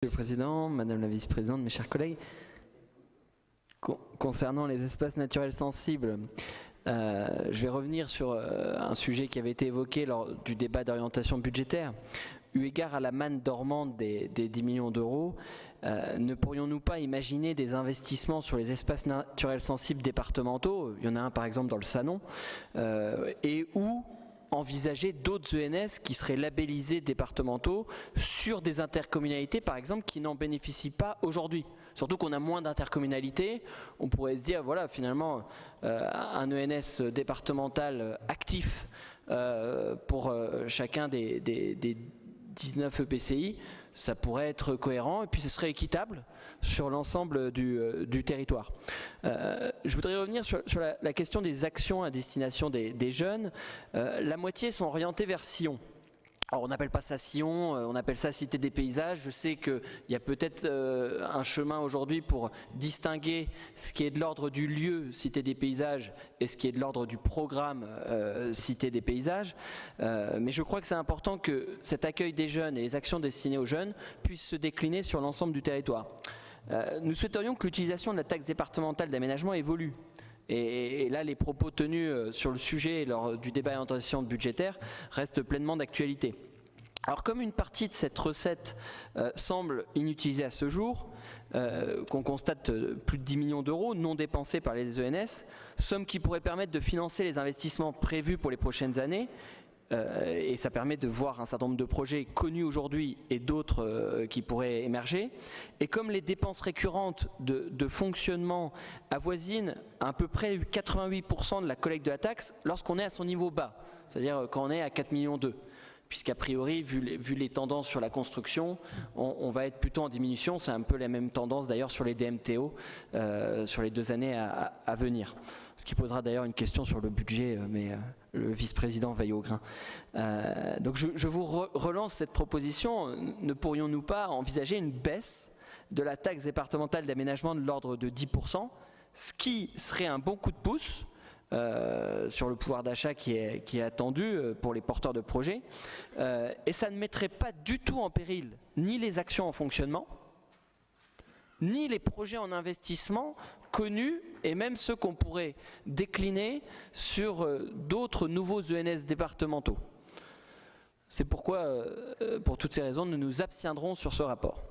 Monsieur le Président, Madame la Vice-Présidente, mes chers collègues, concernant les espaces naturels sensibles, je vais revenir sur un sujet qui avait été évoqué lors du débat d'orientation budgétaire. Eu égard à la manne dormante des 10 millions d'euros, ne pourrions-nous pas imaginer des investissements sur les espaces naturels sensibles départementaux, il y en a un par exemple dans le Sanon, et où envisager d'autres ENS qui seraient labellisés départementaux sur des intercommunalités par exemple qui n'en bénéficient pas aujourd'hui. Surtout qu'on a moins d'intercommunalités, on pourrait se dire voilà finalement un ENS départemental actif pour chacun des 19 EPCI, ça pourrait être cohérent et puis ce serait équitable sur l'ensemble du territoire. Je voudrais revenir sur la question des actions à destination des jeunes. La moitié sont orientées vers Sillon. Alors on n'appelle pas ça Sillon, on appelle ça Cité des Paysages. Je sais qu'il y a peut-être un chemin aujourd'hui pour distinguer ce qui est de l'ordre du lieu Cité des Paysages et ce qui est de l'ordre du programme Cité des Paysages. Mais je crois que c'est important que cet accueil des jeunes et les actions destinées aux jeunes puissent se décliner sur l'ensemble du territoire. Nous souhaiterions que l'utilisation de la taxe départementale d'aménagement évolue. Et là, les propos tenus sur le sujet lors du débat d'orientation budgétaire restent pleinement d'actualité. Alors comme une partie de cette recette semble inutilisée à ce jour, qu'on constate plus de 10 millions d'euros non dépensés par les ENS, somme qui pourrait permettre de financer les investissements prévus pour les prochaines années, et ça permet de voir un certain nombre de projets connus aujourd'hui et d'autres qui pourraient émerger. Et comme les dépenses récurrentes de fonctionnement avoisinent à peu près 88% de la collecte de la taxe lorsqu'on est à son niveau bas, c'est-à-dire quand on est à 4,2 millions, puisqu'a priori, vu les tendances sur la construction, on va être plutôt en diminution. C'est un peu la même tendance d'ailleurs sur les DMTO sur les 2 années à venir. Ce qui posera d'ailleurs une question sur le budget, mais le vice-président veille au grain. Donc je vous relance cette proposition. Ne pourrions-nous pas envisager une baisse de la taxe départementale d'aménagement de l'ordre de 10%, ce qui serait un bon coup de pouce sur le pouvoir d'achat qui est attendu pour les porteurs de projets, et ça ne mettrait pas du tout en péril ni les actions en fonctionnement, ni les projets en investissement connus, et même ceux qu'on pourrait décliner sur d'autres nouveaux ENS départementaux. C'est pourquoi, pour toutes ces raisons, nous nous abstiendrons sur ce rapport.